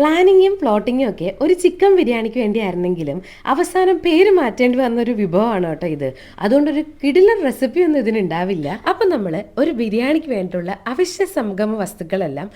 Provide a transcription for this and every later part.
പ്ലാനിങ്ങും പ്ലോട്ടിങ്ങും ഒക്കെ ഒരു ചിക്കൻ ബിരിയാണിക്ക് വേണ്ടിയായിരുന്നെങ്കിലും അവസാനം പേര് മാറ്റേണ്ടി വന്നൊരു വിഭവമാണ് കേട്ടോ ഇത്. അതുകൊണ്ടൊരു കിടിലൻ റെസിപ്പി ഒന്നും ഇതിനുണ്ടാവില്ല. അപ്പം നമ്മൾ ഒരു ബിരിയാണിക്ക് വേണ്ടിയിട്ടുള്ള അവശ്യ സംഗമ വസ്തുക്കളെല്ലാം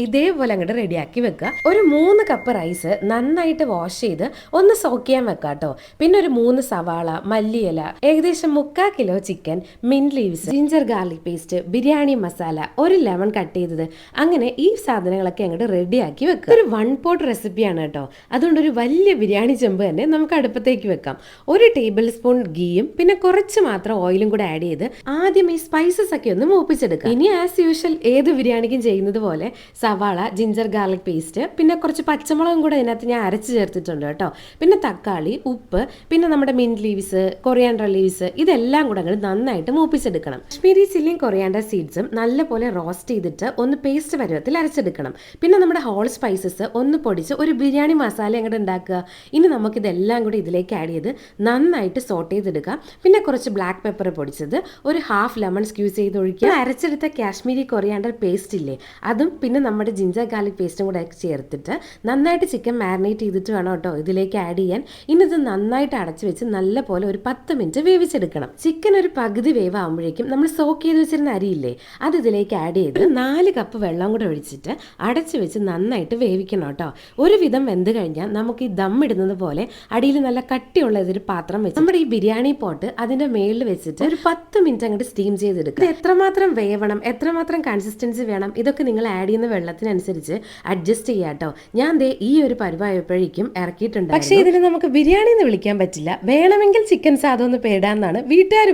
ഇതേപോലെ അങ്ങോട്ട് റെഡിയാക്കി വെക്കുക. ഒരു 3 കപ്പ് റൈസ് നന്നായിട്ട് വാഷ് ചെയ്ത് ഒന്ന് സോക്ക് ചെയ്യാൻ വെക്കുക കേട്ടോ. പിന്നെ ഒരു 3 സവാള, മല്ലിയില, ഏകദേശം 3/4 kilo chicken, mint leaves, ginger garlic paste, biryani masala, ഒരു ലെമൺ കട്ട് ചെയ്തത്, അങ്ങനെ ഈ സാധനങ്ങളൊക്കെ അങ്ങോട്ട് റെഡിയാക്കി വെക്കുക. ഒരു 1 പോട്ട് റെസിപ്പിയാണ് കേട്ടോ. അതുകൊണ്ട് ഒരു വലിയ ബിരിയാണി ചെമ്പ് തന്നെ നമുക്ക് അടുപ്പത്തേക്ക് വെക്കാം. 1 ടേബിൾ സ്പൂൺ ഗീയും പിന്നെ കുറച്ച് മാത്രം ഓയിലും കൂടെ ആഡ് ചെയ്ത് ആദ്യം ഈ സ്പൈസസ് ഒക്കെ ഒന്ന് മൂപ്പിച്ചെടുക്കാം. ഇനി ആസ് യൂഷ്വൽ ഏത് ബിരിയാണിക്കും ചെയ്യുന്നത് പോലെ സവാള, ജിഞ്ചർ ഗാർലിക് പേസ്റ്റ്, പിന്നെ കുറച്ച് പച്ചമുളകും കൂടെ അതിനകത്ത് ഞാൻ അരച്ച് ചേർത്തിട്ടുണ്ട് കേട്ടോ. പിന്നെ തക്കാളി, ഉപ്പ്, പിന്നെ നമ്മുടെ മിന്റ് ലീവ്സ്, കൊറിയാൻഡർ ലീവ്സ്, ഇതെല്ലാം കൂടെ അങ്ങോട്ട് നന്നായിട്ട് മൂപ്പിച്ചെടുക്കണം. കാശ്മീരി ചില്ലിയും കൊറിയാൻഡർ സീഡ്സും നല്ലപോലെ റോസ്റ്റ് ചെയ്തിട്ട് ഒന്ന് പേസ്റ്റ് പരുവത്തിൽ അരച്ചെടുക്കണം. പിന്നെ നമ്മുടെ ഹോൾ സ്പൈസസ് ഒന്ന് പൊടിച്ച് ഒരു ബിരിയാണി മസാല അങ്ങോട്ട് ഉണ്ടാക്കുക. ഇനി നമുക്കിതെല്ലാം കൂടി ഇതിലേക്ക് ആഡ് ചെയ്ത് നന്നായിട്ട് സോട്ട് ചെയ്തെടുക്കാം. പിന്നെ കുറച്ച് ബ്ലാക്ക് പെപ്പർ പൊടിച്ചത്, ഒരു ഹാഫ് ലെമൺ സ്ക്യൂസ് ചെയ്ത് ഒഴിക്കുക. അരച്ചെടുത്ത കാശ്മീരി കൊറിയാൻഡർ പേസ്റ്റ് ഇല്ലേ, അതും പിന്നെ നമ്മുടെ ജിഞ്ചർ ഗാർലിക് പേസ്റ്റും കൂടെ ചേർത്തിട്ട് നന്നായിട്ട് ചിക്കൻ മാരിനേറ്റ് ചെയ്തിട്ട് വേണം കേട്ടോ ഇതിലേക്ക് ആഡ് ചെയ്യാൻ. ഇനി ഇത് നന്നായിട്ട് അടച്ചു വെച്ച് നല്ല പോലെ ഒരു 10 മിനിറ്റ് വേവിച്ചെടുക്കണം. ചിക്കൻ ഒരു പകുതി വേവാകുമ്പോഴേക്കും നമ്മൾ സോക്ക് ചെയ്ത് വെച്ചിരുന്ന അരിയില്ലേ, അത് ഇതിലേക്ക് ആഡ് ചെയ്ത് 4 കപ്പ് വെള്ളം കൂടെ ഒഴിച്ചിട്ട് അടച്ചു വെച്ച് നന്നായിട്ട് വേവിക്കണം കേട്ടോ. ഒരുവിധം വെന്ത് കഴിഞ്ഞാൽ നമുക്ക് ഈ ദം ഇടുന്നത് പോലെ അടിയിൽ നല്ല കട്ടിയുള്ള ഒരു പാത്രം വെച്ച് നമ്മുടെ ഈ ബിരിയാണി പോട്ട് അതിന്റെ മേളിൽ വെച്ചിട്ട് ഒരു 10 മിനിറ്റ് അങ്ങോട്ട് സ്റ്റീം ചെയ്തെടുക്കുക. ഇത് എത്രമാത്രം വേവണം, എത്രമാത്രം കൺസിസ്റ്റൻസി വേണം, ഇതൊക്കെ നിങ്ങൾ ആഡ് ചെയ്യുന്ന വെള്ളത്തിനനുസരിച്ച് അഡ്ജസ്റ്റ് ചെയ്യാം കേട്ടോ. ഞാൻ ദേ ഈ ഒരു പരുവായപ്പോഴേക്കും ഇറക്കിയിട്ടുണ്ട്. പക്ഷേ ഇതിന് നമുക്ക് ബിരിയാണി എന്ന് വിളിക്കാൻ പറ്റില്ല. വേണമെങ്കിൽ ചിക്കൻ സാധനം ഒന്ന് പേടാന്നാണ് വീട്ടുകാർ